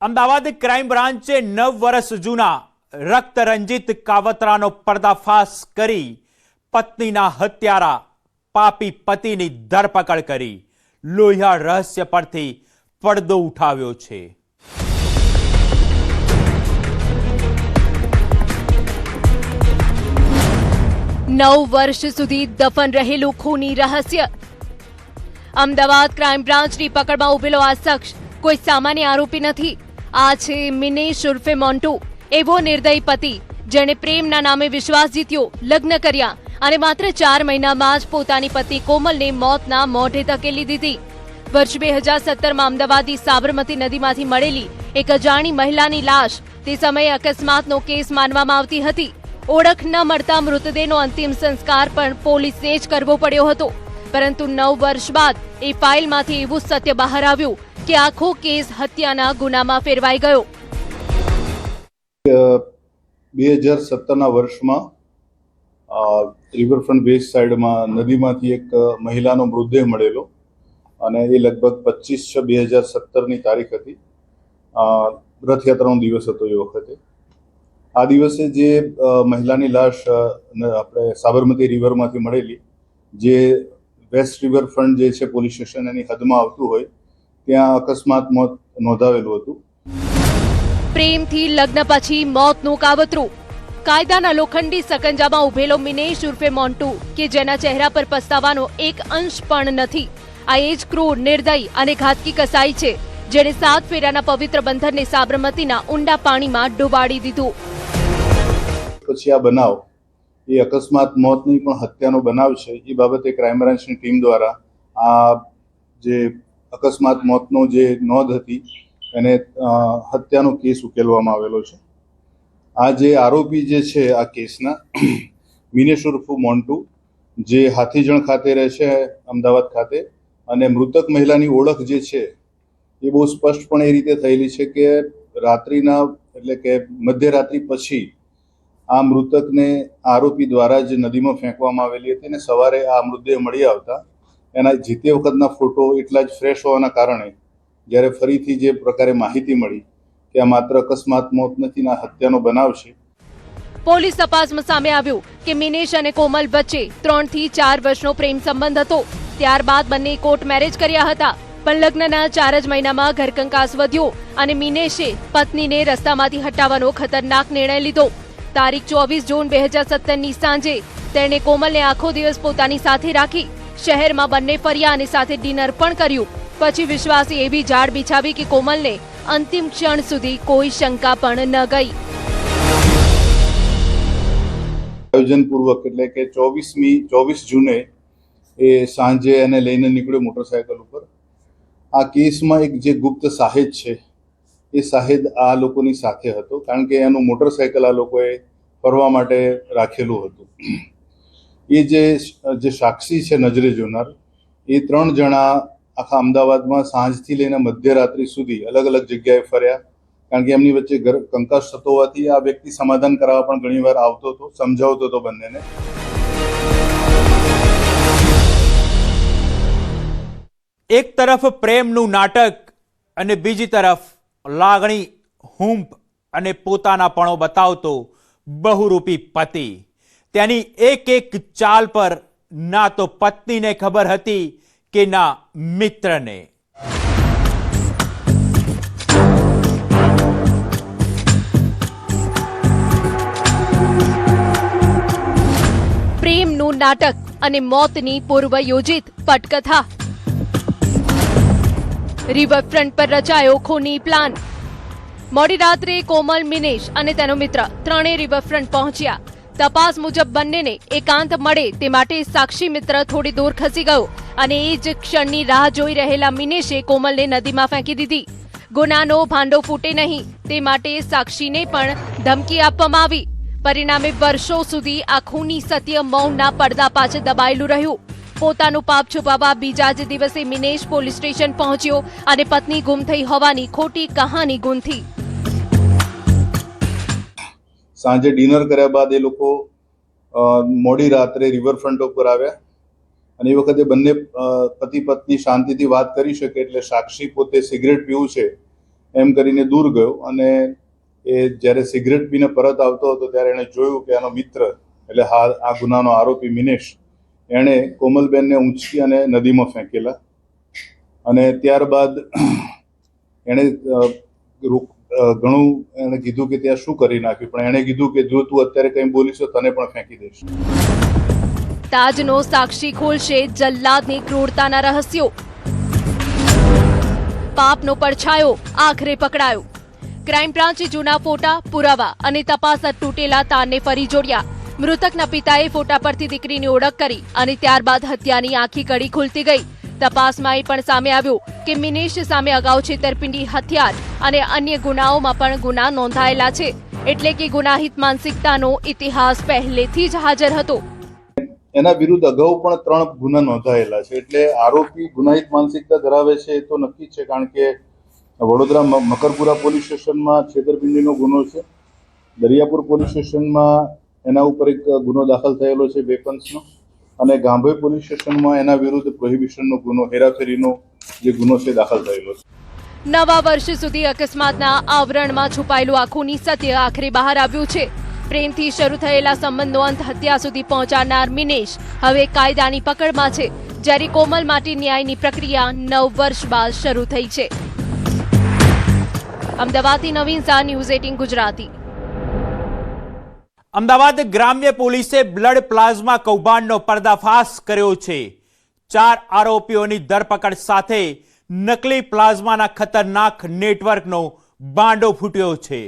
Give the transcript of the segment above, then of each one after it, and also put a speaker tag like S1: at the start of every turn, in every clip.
S1: Ahmedabad crime બ્રાન્ચે 9 વર્ષ જૂના રક્તરંજિત કાવતરાનો પર્દાફાશ કરી પત્નીના હત્યારા પાપી પતિની ધરપકડ કરી લોહિયાળ રહસ્ય પરથી પડદો ઉઠાવ્યો છે।
S2: नौ वर्ष सुधी दफन रहेलू खूनी रहस्य। अमदावाद क्राइम ब्रांचनी पकड़मां उभेलो आ शख्स कोई सामान्य आरोपी नहीं। आ छे मिनेश उर्फे मोंटू, एवो निर्दयी पति जेने प्रेमना नामे विश्वास जीत्यो, लग्न कर्या अने मात्र 4 महीनामां ज पोतानी पत्नी कोमलने मौतना मोढे धकेली दीधी। वर्ष 2017 में अमदावादी साबरमती नदीमांथी मळेली एक अजाणी महिलानी लाश ते समये अकस्मातनो केस मानवामां आवती हती। ओळख न मळता मृतदेहनो अंतिम संस्कार पण पोलीसने ज करवो पड्यो हतो, परंतु 9 वर्ष बाद ए फाइलमांथी एवुं सत्य बहार आव्युं के आखो केस हत्याना गुनामां फेरवाई गयो।
S3: 2017 वर्षमां रिवरफ्रंट वेस्ट साइडमां नदीमांथी एक महिलानो मृतदेह मळेलो અને એ લગભગ 25/6/2017 ની તારીખ હતી। રથયાત્રાનો દિવસ હતો એ વખતે। આ દિવસે જે મહિલાની લાશ આપણે સાબરમતી રિવરમાંથી મળેલી, જે વેસ્ટ રિવરફ્રન્ટ જે છે પોલીસ સ્ટેશન એની હદમાં આવતું હોય ત્યાં અકસ્માત મોત નોંધાવેલું હતું।
S2: પ્રેમથી લગ્ન પછી મોતનું કાવતરું। કાયદાના લોખંડી સકંજામાં ઉભેલો મિનેશ ઉર્ફે મોન્ટુ કે જેના ચહેરા પર પસ્તાવાનો એક અંશ પણ નથી। આ એ જ ક્રૂર, નિર્દયી અને ઘાતકી કસાઈ છે જેણે 7 ફેરાના પવિત્ર બંધનને સાબરમતીના ઊંડા પાણીમાં ડૂબાડી દીધું।
S3: પછી આ બનાવ એ અકસ્માત મોત નહીં પણ હત્યાનો બનાવ છે। એ બાબતે ક્રાઇમ બ્રાન્ચની ટીમ દ્વારા આ જે અકસ્માત મોતનો જે નોંધ હતી એને હત્યાનો કેસ ઉકેલવામાં આવેલો છે। આ જે આરોપી જે છે આ કેસના મિનેશ ઉર્ફે મોન્ટુ, જે હાથીજણ ખાતે રહે છે અમદાવાદ ખાતે, અને મૃતક મહિલાની ઓળખ જે છે એ બહુ સ્પષ્ટપણે એ રીતે થયેલી છે કે રાત્રિના એટલે કે મધ્યરાત્રિ પછી આ મૃતકને આરોપી દ્વારા જે નદીમાં ફેંકવામાં આવેલી હતી અને સવારે આ મૃતદેહ મળી આવતા એના જીતે વખતના ફોટો એટલા જ ફ્રેશ હોવાના કારણે જ્યારે ફરીથી જે પ્રકારે માહિતી મળી કે આ માત્ર અકસ્માત મોત નથી, આ હત્યાનો બનાવ છે।
S2: પોલીસ તપાસમાં સામે આવ્યું કે મિનેશ અને કોમલ વચ્ચે 3 થી 4 વર્ષનો પ્રેમ સંબંધ હતો। ત્યારબાદ બંને કોર્ટ મેરેજ કર્યા હતા, પણ લગ્નના 4 જ મહિનામાં ઘરકંકાસ વધ્યો અને મિનેશે પત્નીને રસ્તામાંથી હટાવવાનો ખતરનાક નિર્ણય લીધો। તારીખ 24 જૂન 2017ની સાંજે તેણે કોમલને આખો દિવસ પોતાની સાથે રાખી। શહેરમાં બંને ફર્યા અને સાથે ડિનર પણ કર્યું। પછી વિશ્વાસે એવી જાળ બિછાવી કે કોમલને અંતિમ ક્ષણ સુધી કોઈ શંકા પણ ન ગઈ।
S3: આયોજનપૂર્વક એટલે કે 24 જૂને એ સાંજે એને લઈને નીકળ્યો મોટરસાયકલ ઉપર। આ કેસમાં એક જે ગુપ્ત સાહેદ છે એ સાહેદ આ લોકોની સાથે હતો, કારણ કે એનું મોટરસાયકલ આ લોકોએ ફરવા માટે રાખેલું હતું। એ જે સાક્ષી છે નજરે જોનાર, એ 3 જણા આખા અમદાવાદમાં સાંજથી લઈને મધ્યરાત્રિ સુધી અલગ અલગ જગ્યાએ ફર્યા, કારણ કે એમની વચ્ચે ઘર કંકાસ થતો હોવાથી આ વ્યક્તિ સમાધાન કરાવવા પણ ઘણીવાર આવતો હતો, સમજાવતો હતો બંનેને।
S1: એક તરફ પ્રેમનું નાટક અને બીજી તરફ લાગણી, હુંફ અને પોતાનાપણો બતાવતો બહુરૂપી પતિ। તેની એક ચાલ પર ના તો પત્નીને ખબર હતી કે ના મિત્રને।
S2: પ્રેમનું નાટક અને મોતની પૂર્વ યોજિત પટકથા। રિવરફ્રન્ટ પર રચાયો ખૂની પ્લાન। મોડી રાત્રે કોમલ, મિનેશ અને તેનો મિત્ર ત્રણેય રિવરફ્રન્ટ પહોંચ્યા। તપાસ મુજબ બંનેને એકાંત મળે તે માટે સાક્ષી મિત્ર થોડી દૂર ખસી ગયો અને એ જ ક્ષણની રાહ જોઈ રહેલા મિનેશે કોમલને નદીમાં ફેંકી દીધી। ગુનાનો ભાંડો ફૂટે નહીં તે માટે સાક્ષીને પણ ધમકી આપવામાં આવી। પરિણામે વર્ષો સુધી આ ખૂની સત્ય મૌનના પડદા પાછળ દબાયેલું રહ્યું। પોતાનું પાપ છુપાવવા બીજા જ દિવસે મિનેશ પોલીસ સ્ટેશન પહોંચ્યો અને પત્ની ગુમ થઈ હોવાની ખોટી કહાની ગૂંથી।
S3: સાંજે ડિનર કર્યા બાદ એ લોકો મોડી રાત્રે રિવરફ્રન્ટ ઉપર આવ્યા અને એ વખતે બંને પતિ પત્ની શાંતિથી વાત કરી શકે એટલે સાક્ષી પોતે સિગરેટ પીવું છે એમ કરીને દૂર ગયો અને એ જ્યારે સિગરેટ પીને પરત આવતો હતો ત્યારે એણે જોયું કે આનો મિત્ર એટલે આ ગુનાનો આરોપી મિનેશ એણે કોમલબેનને ઊંચકી અને નદીમાં ફેંકેલા અને ત્યારબાદ એણે ઘણું એણે કીધું કે ત્યાં શું કરી નાખ્યું, પણ એણે કીધું કે જો તું અત્યારે કંઈ બોલીશ તો તને પણ ફેંકી દઈશ.
S2: તાજનો સાક્ષી ખોલશે જલ્લાદની ક્રૂરતાના રહસ્યો. પાપનો પડછાયો આખરે પકડાયો. ક્રાઇમ બ્રાન્ચે જૂના ફોટા, પુરાવા અને તપાસ તૂટેલા તારને ફરી જોડ્યા. મૃતકના પિતાએ ફોટા પરથી દીકરીની ઓળખ કરી અને ત્યારબાદ હત્યાની આખી કડી ખુલતી ગઈ. તપાસમાં એ પણ સામે આવ્યું કે મિનેશ સામે અગાઉ છેતરપિંડી, હથિયાર અને અન્ય ગુનાઓમાં પણ ગુના નોંધાયેલા છે. એટલે કે ગુનાહિત માનસિકતાનો ઇતિહાસ પહેલેથી જ હાજર હતો.
S3: એના વિરુદ્ધ અગાઉ પણ 3 ગુના નોંધાયેલા છે. એટલે આરોપી ગુનાહિત માનસિકતા ધરાવે છે એ તો નક્કી છે, કારણ કે વડોદરા મકરપુરા પોલીસ સ્ટેશનમાં છેતરપિંડીનો ગુનો છે. દરિયાપુર પોલીસ સ્ટેશનમાં એના ઉપર એક ગુનો દાખલ થયેલો છે વેપન્સનો, અને ગાંભોઈ પોલીસ સ્ટેશનમાં એના વિરુદ્ધ પ્રોહિબિશનનો ગુનો, હેરાફેરીનો જે ગુનો છે દાખલ થયેલો છે.
S2: નવા વર્ષ સુધી અકસ્માતના આવરણમાં છુપાયેલું આખું સત્ય આખરે બહાર આવ્યું છે. પ્રેમથી શરૂ થયેલા સંબંધનો અંત હત્યા સુધી પહોંચાડનાર મિનેશ હવે કાયદાની પકડમાં છે, જ્યારે કોમલ માટે ન્યાયની પ્રક્રિયા 9 વર્ષ બાદ શરૂ થઈ છે. અમદાવાદથી નવીન શાહ, ન્યૂઝ 18 ગુજરાતી.
S1: અમદાવાદ ગ્રામ્ય પોલીસે બ્લડ પ્લાઝમા કૌભાંડનો પર્દાફાશ કર્યો છે. 4 આરોપીઓની ધરપકડ સાથે નકલી પ્લાઝમાના ખતરનાક નેટવર્કનો બાંડો ફૂટ્યો છે.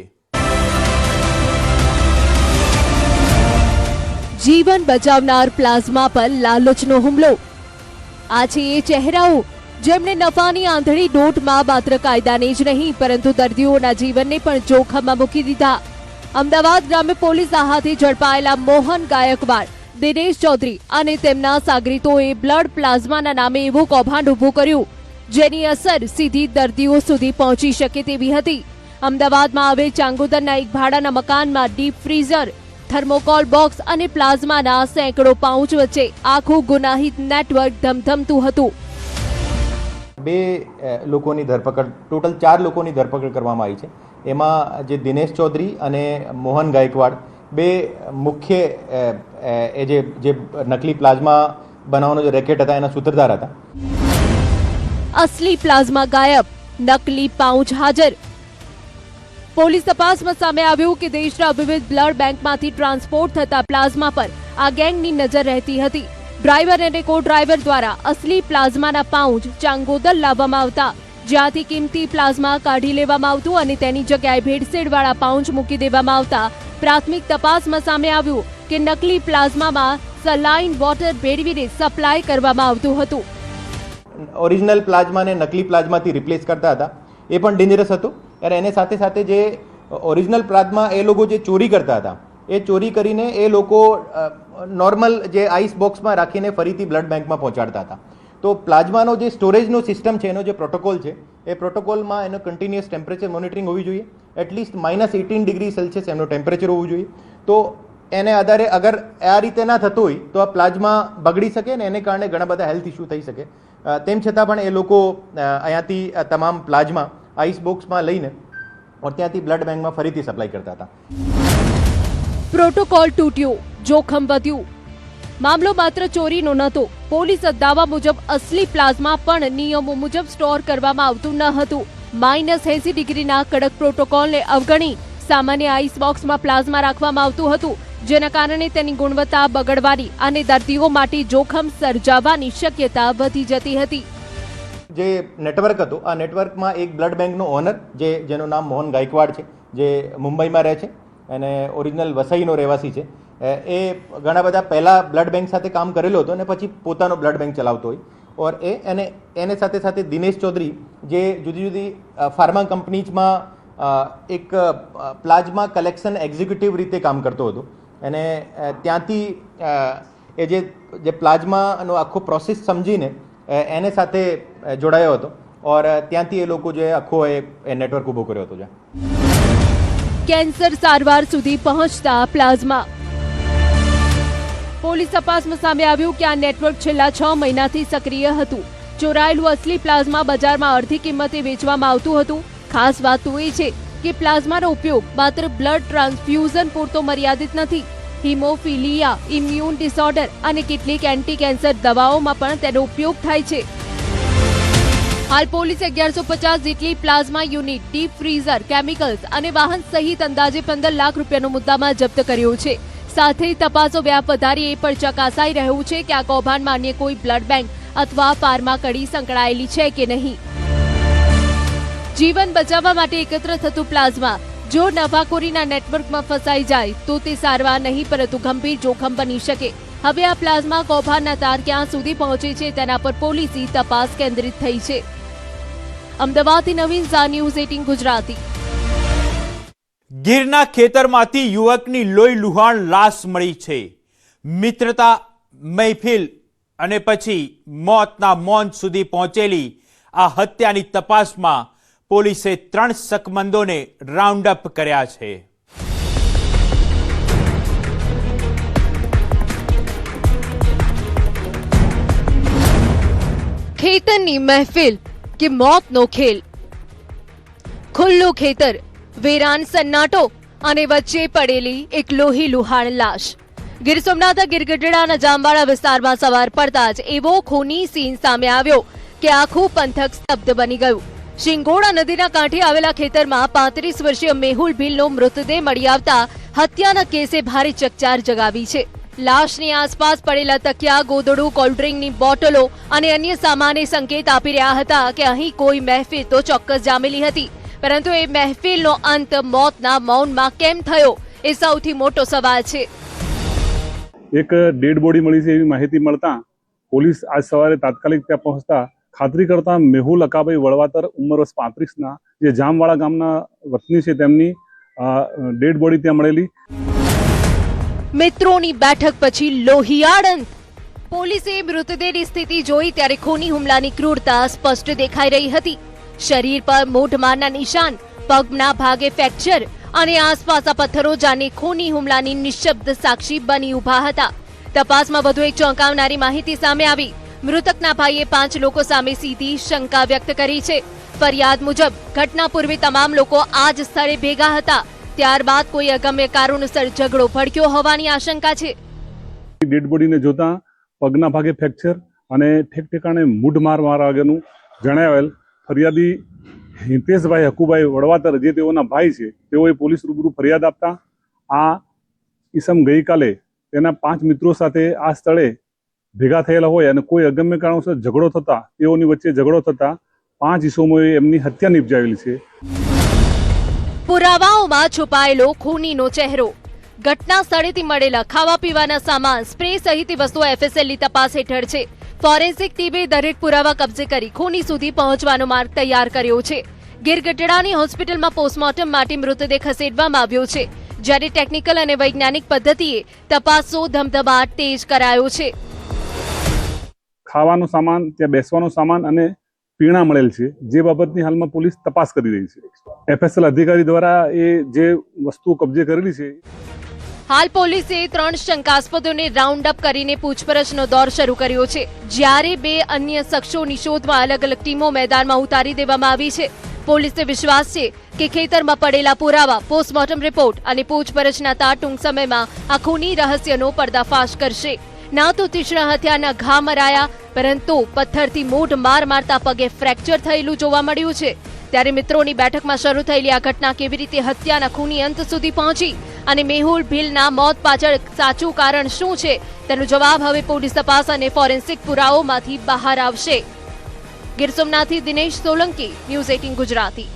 S2: જીવન બચાવનાર પ્લાઝમા પર લાલચનો હુમલો. આ છે એ ચહેરાઓ જેમણે નફાની આંધળી દોટમાં માત્ર કાયદાને જ નહીં પરંતુ દર્દીઓના જીવનને પણ જોખમમાં મૂકી દીધા. અમદાવાદ ગ્રામ્ય પોલીસ હાથે ઝડપાયેલા મોહન ગાયકવાડ, દિનેશ ચૌધરી અને તેમના સાગરીતોએ બ્લડ પ્લાઝમાના નામે એવું કૌભાંડ ઊભું કર્યું જેની અસર સીધી દર્દીઓ સુધી પહોંચી શકે તેવી હતી. અમદાવાદમાં આવેલ ચાંગોદરના એક ભાડાના મકાનમાં ડીપ ફ્રીઝર, થર્મોકોલ બોક્સ અને પ્લાઝમાના સેંકડો પાઉચ વચ્ચે આખું ગુનાહિત નેટવર્ક ધમધમતું હતું.
S4: 2 લોકોની ધરપકડ, ટોટલ 4 લોકોની ધરપકડ કરવામાં આવી છે. એમાં જે દિનેશ ચૌધરી અને મોહન ગાયકવાડ 2 મુખ્ય જે નકલી પ્લાઝમા બનાવવાનો જે રેકેટ હતા એના સૂત્રધાર હતા.
S2: અસલી પ્લાઝમા ગાયબ, નકલી પાઉચ હાજર. પોલીસ તપાસમાં સામે આવ્યું કે દેશના વિવિધ બ્લડ બેંકમાંથી ટ્રાન્સપોર્ટ થતા પ્લાઝમા પર આ ગેંગની નજર રહેતી હતી. ડ્રાઈવર અને કો ડ્રાઈવર દ્વારા અસલી પ્લાઝમાના પાઉચ ચાંગોદર લાવવામાં આવતા, જ્યાંથી કિંમતી પ્લાઝમા કાઢી લેવામાં આવતું અને તેની જગ્યાએ ભેળસેળવાળા પાઉચ મૂકી દેવામાં આવતા પ્રાથમિક તપાસમાં સામે આવ્યું કે નકલી પ્લાઝમામાં સલાઇન વોટર ભેળવીને સપ્લાય કરવામાં આવતું હતું.
S4: ઓરિજિનલ પ્લાઝમાને નકલી પ્લાઝમાથી રિપ્લેસ કરતા હતા, એ પણ ડેન્જરસ હતું. ત્યારે એને સાથે સાથે જે ઓરિજિનલ પ્લાઝમા એ લોકો જે ચોરી કરતા હતા, એ ચોરી કરીને એ લોકો નોર્મલ જે આઈસ બોક્સમાં રાખીને ફરીથી બ્લડ બેંકમાં પહોંચાડતા હતા. તો પ્લાઝમાનો જે સ્ટોરેજનો સિસ્ટમ છે, એનો જે પ્રોટોકોલ છે, એ પ્રોટોકોલમાં એનો કન્ટિન્યુઅસ ટેમ્પરેચર મોનિટરિંગ હોવી જોઈએ. એટલીસ્ટ -18 ડિગ્રી સેલ્સિયસ એમનો ટેમ્પરેચર હોવું જોઈએ. તો એને આધારે અગર આ રીતે ના થતું હોય તો આ પ્લાઝમા બગડી શકે ને એને કારણે ઘણા બધા હેલ્થ ઇસ્યુ થઈ શકે. તેમ છતાં પણ એ લોકો અહીંયાથી તમામ પ્લાઝમા આઈસ બોક્સમાં લઈને ત્યાંથી બ્લડ બેંકમાં ફરીથી સપ્લાય કરતા હતા.
S2: પ્રોટોકોલ તૂટ્યો, જોખમ વધ્યું. મામલો માત્ર ચોરીનો નહોતો. પોલીસ દાવા મુજબ અસલી પ્લાઝમા પણ નિયમો મુજબ સ્ટોર કરવામાં આવતું ન હતું. -80 ડિગ્રીના કડક પ્રોટોકોલને અવગણી સામાન્ય આઈસ બોક્સમાં પ્લાઝમા રાખવામાં આવતું હતું, જેના કારણે તેની ગુણવત્તા બગડવાની અને દર્દીઓ માટે જોખમ સર્જાવાની શક્યતા વધી જતી હતી.
S4: જે નેટવર્ક હતું, આ નેટવર્કમાં એક બ્લડ બેંકનો ઓનર જેનું નામ મોહન ગાયકવાડ છે, જે મુંબઈમાં રહે છે અને ઓરિજિનલ વસઈનો રહેવાસી છે. એ ઘણા બધા પહેલાં બ્લડ બેંક સાથે કામ કરેલો હતો અને પછી પોતાનો બ્લડ બેંક ચલાવતો હોય. ઓર એને સાથે સાથે દિનેશ ચૌધરી જે જુદી જુદી ફાર્મા કંપનીઝમાં એક પ્લાઝમા કલેક્શન એક્ઝિક્યુટિવ રીતે કામ કરતો હતો. અને ત્યાંથી એ જે પ્લાઝમાનો આખો પ્રોસેસ સમજીને એને સાથે જોડાયો હતો ઓર ત્યાંથી એ લોકો જે આખો એ નેટવર્ક ઊભો કર્યો હતો.
S2: કેન્સર સારવાર સુધી પહોંચતા પ્લાઝમા. પોલીસ તપાસમાં સામે આવ્યું કે આ નેટવર્ક છેલ્લા 6 મહિનાથી સક્રિય હતું. ચોરાયેલું અસલી પ્લાઝમા બજારમાં અડધી કિંમતે વેચવામાં આવતું હતું. ખાસ વાત તો એ છે કે પ્લાઝમાનો ઉપયોગ માત્ર બ્લડ ટ્રાન્સફ્યુઝન પૂરતો મર્યાદિત નથી. હિમોફિલિયા, ઇમ્યુન ડિસઓર્ડર અને કેટલીક એન્ટી કેન્સર દવાઓમાં પણ તેનો ઉપયોગ થાય છે. હાલ પોલીસે 1150 જેટલી plasma unit, deep freezer, chemicals અને વાહન સહિત અંદાજે 15 લાખ રૂપિયાનો મુદ્દામાલ જપ્ત કર્યો છે. સાથે તપાસો વ્યાપ વધારી એ પણ ચકાસાઈ રહ્યું છે કે આ કૌભાંડમાં અન્ય કોઈ બ્લડ બેંક અથવા ફાર્મા કડી સંકળાયેલી છે કે નહીં. જીવન બચાવવા માટે એકત્ર થતું પ્લાઝમા જો નફાખોરીના નેટવર્કમાં ફસાઈ જાય તો તે સારવાર નહીં પરંતુ ગંભીર જોખમ બની શકે. હવે આ પ્લાઝમા કૌભાંડના તાર ક્યાં સુધી પહોંચે છે તેના પર પોલીસની તપાસ કેન્દ્રિત થઈ છે. અમદાવાદથી નવીન ઝા, ન્યૂઝ 18 ગુજરાતી.
S1: ગીરના ખેતરમાંથી યુવકની લોહી લુહાણ લાશ મળી છે. મિત્રતા, મહેફિલ અને પછી મોતના મૌન સુધી પહોંચેલી આ હત્યાની તપાસમાં પોલીસે 3 શકમંદોને રાઉન્ડ અપ કર્યા છે.
S2: ખેતરની મહેફિલ કે મોતનો ખેલ. ખુલ્લું ખેતર, વેરાન સન્નાટો અને વચ્ચે પડેલી એક લોહી લુહાણ લાશ. ગીર સોમનાથના ગીરગઢડાના જામવાડા વિસ્તારમાં સવાર પડતા જ એવો ખૂની સીન સામે આવ્યો કે આખું પંથક સ્તબ્ધ બની ગયું. શિંગોડા નદીના કાંઠે આવેલા ખેતરમાં 35 વર્ષીય મેહુલ ભીલનો મૃતદેહ મળી આવતા હત્યાના કેસે ભારે ચકચાર જગાવી છે. લાશની આસપાસ પડેલા તકિયા, ગોદડું, કોલ્ડ્રિંકની બોટલો અને અન્ય સામાને સંકેત આપી રહ્યા હતા કે અહીં કોઈ મહેફિલ તો ચોક્કસ જામેલી હતી, પરંતુ એ મહેફિલનો અંત મોતના મૌનમાં કેમ થયો એ સૌથી મોટો સવાલ છે.
S5: એક ડેડ બોડી મળી છે એવી માહિતી મળતા પોલીસ આજ સવારે તાત્કાલિક ત્યાં પહોંચતા ખાતરી કરતા મેહુલ અકાભાઈ વળવાતર ઉંમર વર્ષ 35ના જે જામવાડા ગામના વતની છે તેમની ડેડ બોડી ત્યાં મળેલી.
S2: મિત્રોની બેઠક પછી લોહિયાળ અંત. પોલીસે મૃતદેહની સ્થિતિ જોઈ ત્યારે ખૂની હુમલાની ક્રૂરતા સ્પષ્ટ દેખાઈ રહી હતી. શરીર પર મૂઢમારના નિશાન, પગના ભાગે ફ્રેક્ચર અને આસપાસના પથ્થરો જાણે ખૂની હુમલાની નિશબ્દ સાક્ષી બની ઊભા હતા. તપાસમાં વધુ એક ચોંકાવનારી માહિતી સામે આવી. મૃતકના ભાઈએ 5 લોકો સામે સીધી શંકા વ્યક્ત કરી છે. ફરિયાદ મુજબ ઘટના પૂર્વે તમામ લોકો આ જ સ્થળે ભેગા હતા. ત્યારબાદ કોઈ અગમ્ય કારણોસર ઝઘડો ભડક્યો હોવાની આશંકા છે.
S5: ડેડ બોડીને જોતા પગના ભાગે ફ્રેક્ચર અને ઠેક ઠેકાણે મૂઢ માર વાગેનું જણાવેલ ફરિયાદી હિતેશભાઈ હકુભાઈ વડવાતર જે તેઓના ભાઈ છે તેઓએ પોલીસ રૂબરૂ ફરિયાદ આપતા આ ઈસમ ગઈકાલે તેના 5 મિત્રો સાથે આ સ્થળે ભેગા થયેલા હોય અને કોઈ અગમ્ય કારણોસર ઝઘડો થતા તેઓની વચ્ચે ઝઘડો થતા 5 ઈસમોએ એમની હત્યા નિપજાવેલી છે.
S2: પુરાવાઓમાં છુપાયેલો ખૂનીનો ચહેરો. ઘટના સ્થળેથી મળેલા ખાવા પીવાના સામાન, સ્પ્રે સહિતની વસ્તુઓ એફએસએલની તપાસ હેઠળ છે. ફોરેન્સિક ટીમે દરેક પુરાવા કબજે કરી ખૂની સુધી પહોંચવાનો માર્ગ તૈયાર કર્યો છે. ગીરગઢડાની હોસ્પિટલમાં પોસ્ટમોર્ટમ માટે મૃતદેહ ખસેડવામાં આવ્યો છે, જ્યારે ટેકનિકલ અને વૈજ્ઞાનિક પદ્ધતિએ તપાસનો ધમધમાટ તેજ કરાયો છે.
S5: ખાવાનો સામાન, ત્યાં બેસવાનો સામાન અને પીણા મળેલ છે, જે બાબતની હાલમાં પોલીસ તપાસ કરી રહી છે. એફએસએલ અધિકારી દ્વારા એ જે વસ્તુઓ કબજે કરેલી છે.
S2: હાલ પોલીસે 3 શંકાસ્પદોને રાઉન્ડ અપ કરીને પૂછપરછનો દોર શરૂ કર્યો છે, જ્યારે 2 અન્ય શખ્સોની શોધમાં અલગ અલગ ટીમો મેદાનમાં ઉતારી દેવામાં આવી છે. પોલીસને વિશ્વાસ છે કે ખેતરમાં પડેલા પુરાવા, પોસ્ટમોર્ટમ રિપોર્ટ અને પૂછપરછના તાર ટૂંક સમયમાં આ ખૂની રહસ્યનો પર્દાફાશ કરશે. ના તો તીક્ષ્ણ હત્યાના ઘા મરાયા, પરંતુ પથ્થરથી મૂઢ માર મારતા પગે ફ્રેક્ચર થયેલું જોવા મળ્યું છે. ત્યારે મિત્રોની બેઠકમાં શરૂ થયેલી આ ઘટના કેવી રીતે હત્યાના ખૂની અંત સુધી પહોંચી અને મેહુલ ભીલના મોત પાછળ સાચું કારણ શું છે તેનો જવાબ હવે પોલીસ તપાસ અને ફોરેન્સિક પુરાવાઓમાંથી બહાર આવશે. ગીર સોમનાથથી દિનેશ સોલંકી, ન્યૂઝ 18 ગુજરાતી.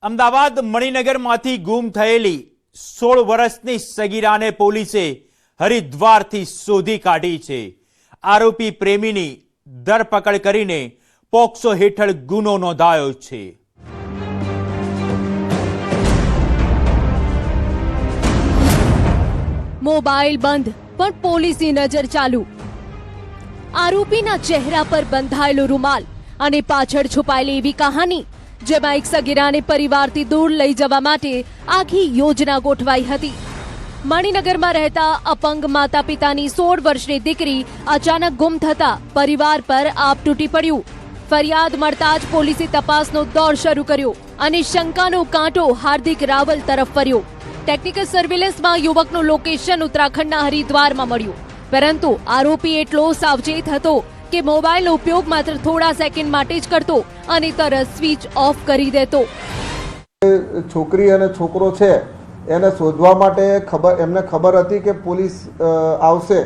S1: અમદાવાદ મણિનગરમાંથી ગુમ થયેલી 16 વર્ષની સગીરાને પોલીસે હરિદ્વારથી શોધી કાઢી છે. આરોપી પ્રેમીની ધરપકડ કરીને પોક્સો હેઠળ ગુનો નોંધાયો છે.
S2: મોબાઈલ બંધ પણ પોલીસની નજર ચાલુ. આરોપીના ચહેરા પર બંધાયેલો રૂમાલ અને પાછળ છુપાયેલી એવી કહાની જેમાં એક સગીરાને પરિવારથી દૂર લઈ જવા માટે આખી યોજના ગોઠવાઈ હતી. મણિનગરમાં રહેતા અપંગ માતા પિતાની 16 વર્ષની દીકરી અચાનક ગુમ થતા પરિવાર પર આપ તૂટી પડ્યું. ફરિયાદ મળતા જ પોલીસે તપાસનો દોર શરૂ કર્યો અને શંકાનો કાંટો હાર્દિક રાવલ તરફ ફર્યો. ટેકનિકલ સર્વેલન્સમાં યુવકનું લોકેશન ઉત્તરાખંડના હરિદ્વારમાં મળ્યું, પરંતુ આરોપી એટલો સાવચેત હતો કે મોબાઈલનો ઉપયોગ માત્ર થોડા સેકન્ડ માટે જ કરતો અને તરત સ્વિચ ઓફ કરી દેતો.
S6: છોકરી અને છોકરો છે એને શોધવા માટે એમને ખબર હતી કે પોલીસ આવશે,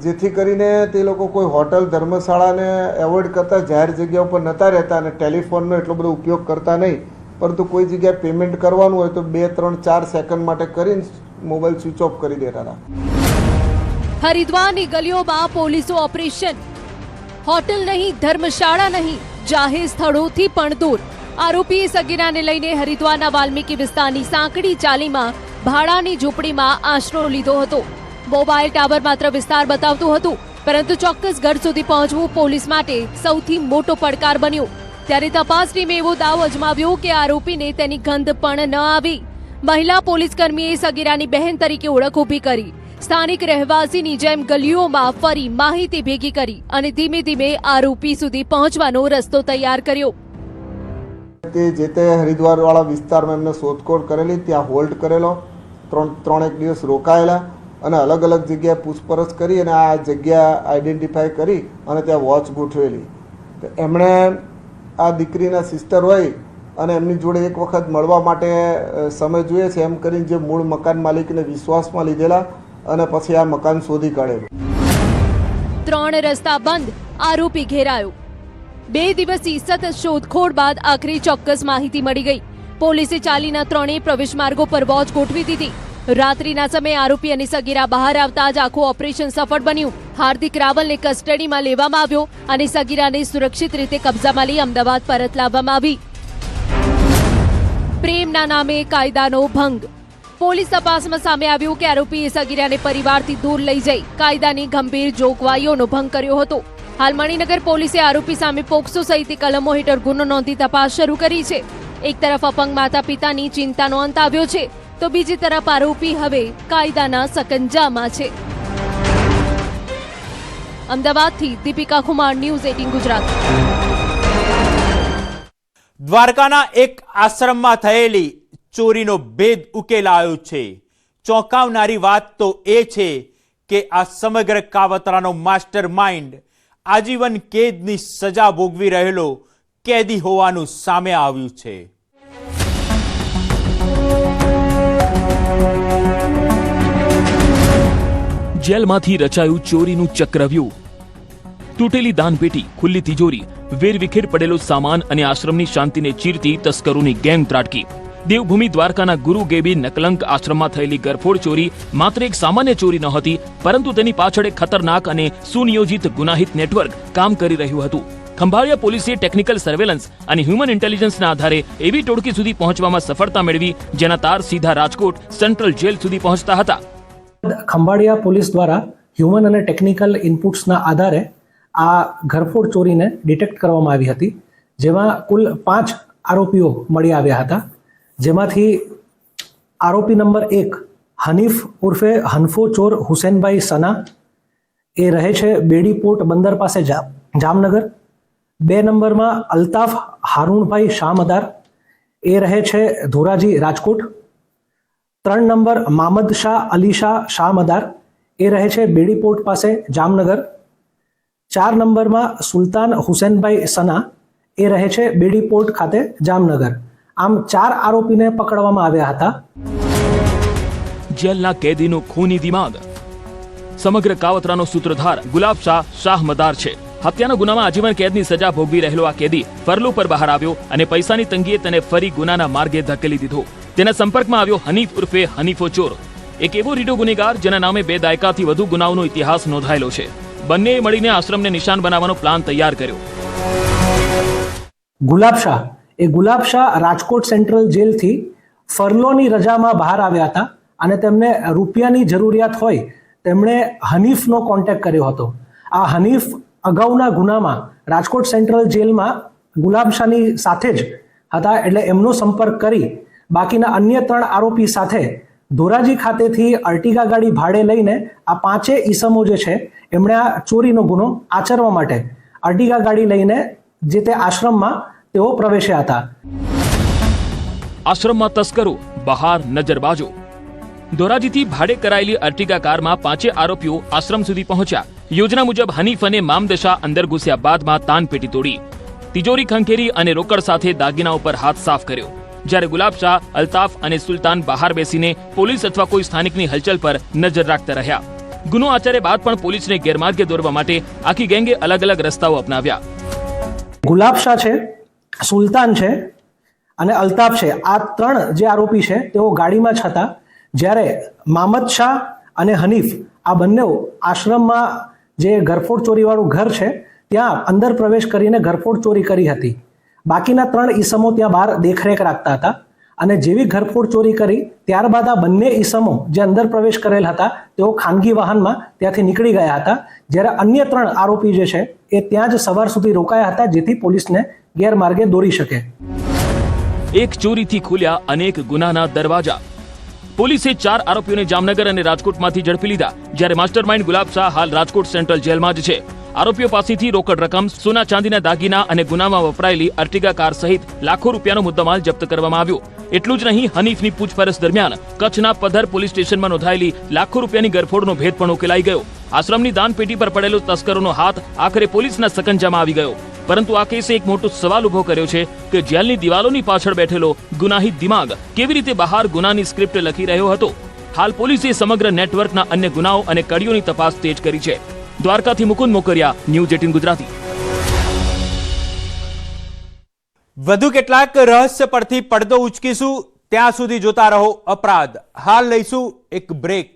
S6: જેથી કરીને તે લોકો કોઈ હોટલ ધર્મશાળાને એવોઇડ કરતા, જાહેર જગ્યા ઉપર નહોતા રહેતા અને ટેલિફોનનો એટલો બધો ઉપયોગ કરતા નહીં. પરંતુ કોઈ જગ્યાએ પેમેન્ટ કરવાનું હોય તો 2, 3, 4 સેકન્ડ માટે કરીને મોબાઈલ સ્વિચ ઓફ કરી દેતા હતા.
S2: હરિદ્વારની ગલીઓમાં પોલીસો ઓપરેશન. હોટલ નહીં, ધર્મશાળા નહીં, જાહેર સ્થળોથી પણ દૂર. આરોપીએ સગીરાને લઈને હરિદ્વારના વાલ્મીકી વિસ્તારની સાંકડી ચાલીમાં ભાડાની ઝૂંપડીમાં આશરો લીધો હતો. મોબાઈલ ટાવર માત્ર વિસ્તાર બતાવતું હતું, પરંતુ ચોક્કસ ઘર સુધી પહોંચવું પોલીસ માટે સૌથી મોટો પડકાર બન્યો. ત્યારે તપાસ ટીમે એવો દાવો અજમાવ્યો કે આરોપીને તેની ગંધ પણ ન આવી. મહિલા પોલીસ કર્મીએ સગીરાની બહેન તરીકે ઓળખ ઊભી કરી. સ્થાનિક રહેવાસીની જેમ ગલીઓમાં ફરી માહિતી ભેગી કરી અને ધીમે ધીમે આરોપી સુધી પહોંચવાનો રસ્તો તૈયાર કર્યો.
S6: તે જે તે હરિદ્વારવાળા વિસ્તારમાં એમને શોધખોળ કરેલી, ત્યાં હોલ્ડ કરેલો, 3-1 દિવસ રોકાયેલા અને અલગ અલગ જગ્યાએ પૂછપરછ કરી અને આ જગ્યા આઈડેન્ટિફાઈ કરી અને ત્યાં વોચ ગોઠવેલી. એમણે આ દીકરીના સિસ્ટર હોય અને એમની જોડે એક વખત મળવા માટે સમય જોઈએ છે એમ કરીને જે મૂળ મકાન માલિકને વિશ્વાસમાં લીધેલા અને પછી આ મકાન શોધી કાઢેલું.
S2: 3 રસ્તા બંધ, આરોપી ઘેરાયો. 2 દિવસથી સતત શોધખોળ બાદ આખરે ચોક્કસ માહિતી મળી ગઈ. પોલીસે ચાલીના 3 પ્રવેશ માર્ગો પર વોચ ગોઠવી દીધી. રાત્રિના સમયે આરોપી અને સગીરા બહાર આવતા જ આખું ઓપરેશન સફળ બન્યું. હાર્દિક રાવલને કસ્ટડીમાં લેવામાં આવ્યો અને સગીરાને સુરક્ષિત રીતે કબજામાં લઈ અમદાવાદ પરત લાવવામાં આવી. પ્રેમના નામે કાયદાનો ભંગ. પોલીસ તપાસમાં સામે આવ્યું કે આરોપીએ સગીરાને પરિવારથી દૂર લઈ જઈ કાયદાની ગંભીર જોગવાઈઓનો ભંગ કર્યો હતો. હાલ મણિનગર પોલીસે આરોપી સામે પોક્સો સહિતની કલમો હેઠળ ગુનો નોંધી તપાસ શરૂ કરી છે. એક તરફ અપંગ માતા પિતાની ચિંતાનો અંત આવ્યો છે, તો બીજી તરફ આરોપી હવે કાયદાના સકંજામાં છે. અમદાવાદથી દીપિકા કુમાર, ન્યૂઝ 18 ગુજરાત.
S1: દ્વારકાના એક આશ્રમમાં થયેલી ચોરીનો ભેદ ઉકેલાયો છે. ચોંકાવનારી વાત તો એ છે કે આ સમગ્ર કાવતરાનો માસ્ટર માઇન્ડ આજીવન કેદની સજા ભોગવી રહેલો કેદી હોવાનું સામે આવ્યું છે.
S7: જેલમાંથી રચાયું ચોરીનું ચક્રવ્યૂહ. તૂટેલી દાનપેટી, ખુલ્લી તિજોરી, વેરવિખેર પડેલો સામાન અને આશ્રમની શાંતિને ચીરતી તસ્કરોની ગેંગ ત્રાટકી. દેવભૂમિ દ્વારકાના ગુરુ ગેબી નકલંક આશ્રમમાં થયેલી ગરફોડ ચોરી માત્ર એક સામાન્ય ચોરી ન હતી, પરંતુ તેની પાછળ એક ખતરનાક અને સુનિયોજિત ગુનાહિત નેટવર્ક કામ કરી રહ્યું હતું. ખંભાળિયા પોલીસે ટેકનિકલ સર્વેલન્સ અને હ્યુમન ઇન્ટેલિજન્સના આધારે એવી ટોળકી સુધી પહોંચવામાં સફળતા મેળવી જેના તાર સીધા રાજકોટ સેન્ટ્રલ જેલ સુધી પહોંચતા હતા.
S8: ખંભાળિયા પોલીસ દ્વારા હ્યુમન અને ટેકનિકલ ઇનપુટ્સના આધારે આ ઘરફોડ ચોરીને ડિટેક્ટ કરવામાં આવી હતી, જેમાં કુલ 5 આરોપીઓ મળી આવ્યા હતા. જેમાંથી આરોપી નંબર 1 હનીફ ઉર્ફે હનફો ચોર હુસેનભાઈ સના, એ રહે છે બેડીપોર્ટ બંદર પાસે જામનગર. 2 નંબરમાં અલ્તાફ હારૂનભાઈ શામદાર, એ રહે છે ધોરાજી રાજકોટ. 3 નંબર મામદ શાહ અલી શાહ શામદાર, એ રહે છે બેડીપોર્ટ પાસે જામનગર. 4 નંબરમાં સુલતાન હુસેનભાઈ સના, એ રહે છે બેડીપોર્ટ ખાતે જામનગર. આમ 4 આરોપીને પકડવામાં આવ્યા હતા.
S7: જેલના કેદીનું ખૂની દિમાગ. સમગ્ર કાવતરાનો સૂત્રધાર ગુલાબ શાહ શાહમદાર છે. હત્યાના ગુનામાં આજીવન કેદની સજા ભોગવી રહેલો આ કેદી ફરલો પર બહાર આવ્યો અને પૈસાની તંગીએ તેને ફરી ગુનાના માર્ગે ધકેલી દીધો. તેના સંપર્કમાં આવ્યો હનીફ ઉર્ફે હનીફો ચોર, એક એવો રીઢો ગુનેગાર જેના નામે 2 દાયકાથી વધુ ગુનાઓનો ઇતિહાસ નોંધાયેલો છે. બંનેએ મળીને આશ્રમને નિશાન બનાવવાનો પ્લાન તૈયાર કર્યો.
S8: ગુલાબ શાહ રાજકોટ સેન્ટ્રલ જેલથી ફરલોની રજામાં બહાર આવ્યા હતા અને તેમને રૂપિયાની જરૂરિયાત હોય તેમણે હનીફનો કોન્ટેક્ટ કર્યો હતો. આ હનીફ અગાઉના ગુનામાં રાજકોટ સેન્ટ્રલ જેલમાં ગુલાબ શાહની સાથે જ હતા, એટલે એમનો સંપર્ક કરી બાકીના અન્ય 3 આરોપી સાથે ધોરાજી ખાતેથી અર્ટિગા ગાડી ભાડે લઈને આ પાંચે ઈસમો જે છે એમણે આ ચોરીનો ગુનો આચરવા માટે અર્ટિગા ગાડી લઈને જે તે આશ્રમમાં તેઓ પ્રવેશ્યા હતા.
S7: આશ્રમમાં તસ્કરો, બહાર નજરબાજો. ધોરાજીથી ભાડે કરાયેલી અર્ટિગા કારમાં પાંચે આરોપીઓ આશ્રમ સુધી પહોંચ્યા. યોજના મુજબ હનીફ અને મામદશા અંદર ઘૂસ્યા બાદમાં તાનપેટી તોડી તિજોરી ખંખેરી અને રોકડ સાથે દાગીના ઉપર હાથ સાફ કર્યો. જ્યારે ગુલાબ શાહ, અલ્તાફ અને સુલતાન બહાર બેસીને પોલીસ અથવા કોઈ સ્થાનિકની હલચલ પર નજર રાખતા રહ્યા. ગુનો આચર્યા બાદ પણ પોલીસને ગેરમાર્ગે દોરવા માટે આખી ગેંગે અલગ અલગ રસ્તાઓ અપનાવ્યા.
S8: ગુલાબ શાહ છે, સુલતાન છે અને અલ્તાફ છે, આ ત્રણ જે આરોપી છે તેઓ ગાડીમાં જ હતા. જ્યારે મામદ શાહ અને હનીફ આ બંને આશ્રમમાં જે ઘરફોડ ચોરીવાળું ઘર છે ત્યાં અંદર પ્રવેશ કરીને ઘરફોડ ચોરી કરી હતી. બાકીના ત્રણ ઈસમો ત્યાં બહાર દેખરેખ રાખતા હતા અને જેવી ઘરફોડ ચોરી કરી ત્યારબાદ આ બંને ઈસમો જે અંદર પ્રવેશ કરેલ હતા તેઓ ખાનગી વાહનમાં ત્યાંથી નીકળી ગયા હતા. જ્યારે અન્ય ત્રણ આરોપી જે છે એ ત્યાં જ સવાર સુધી રોકાયા હતા જેથી પોલીસને ગેરમાર્ગે દોરી શકે.
S7: એક ચોરીથી ખુલ્યા અનેક ગુનાના દરવાજા. પોલીસે 4 આરોપીઓને જામનગર અને રાજકોટમાંથી ઝડપી લીધા. જ્યારે માસ્ટરમાઇન્ડ ગુલાબ શાહ હાલ રાજકોટ સેન્ટ્રલ જેલમાં જ છે. આરોપીઓ પાસેથી રોકડ રકમ, સોના ચાંદીના દાગીના અને ગુનામાં વપરાયેલી અર્ટિગા કાર સહિત લાખો રૂપિયાનો મુદ્દામાલ જપ્ત કરવામાં આવ્યો. એટલું જ નહીં, હનીફની પૂછપરછ દરમિયાન કચ્છના પધર પોલીસ સ્ટેશનમાં નોંધાયેલી લાખો રૂપિયાની ગરફોડનો ભેદ પણ ઉકેલાઈ ગયો. આશ્રમની દાનપેટી પર પડેલો તસ્કરોનો હાથ આખરે પોલીસના સકંજામાં આવી ગયો. પરંતુ આ કેસે એક મોટો સવાલ ઉભો કર્યો છે કે જેલની દિવાલોની પાછળ બેઠેલો ગુનાહિત દિમાગ કેવી રીતે બહાર ગુનાની સ્ક્રિપ્ટ લખી રહ્યો હતો. હાલ પોલીસે સમગ્ર નેટવર્કના અન્ય ગુનાઓ અને કડીઓની તપાસ તેજ કરી છે. દ્વારકાથી મુકુંદ મોકરિયા, ન્યૂઝ 18 ગુજરાતી.
S1: વધુ કેટલાક રહસ્ય પરથી પડદો ઉચકીશું. ત્યાં સુધી જોતા રહો અપરાધ. હાલ લઈશું એક બ્રેક.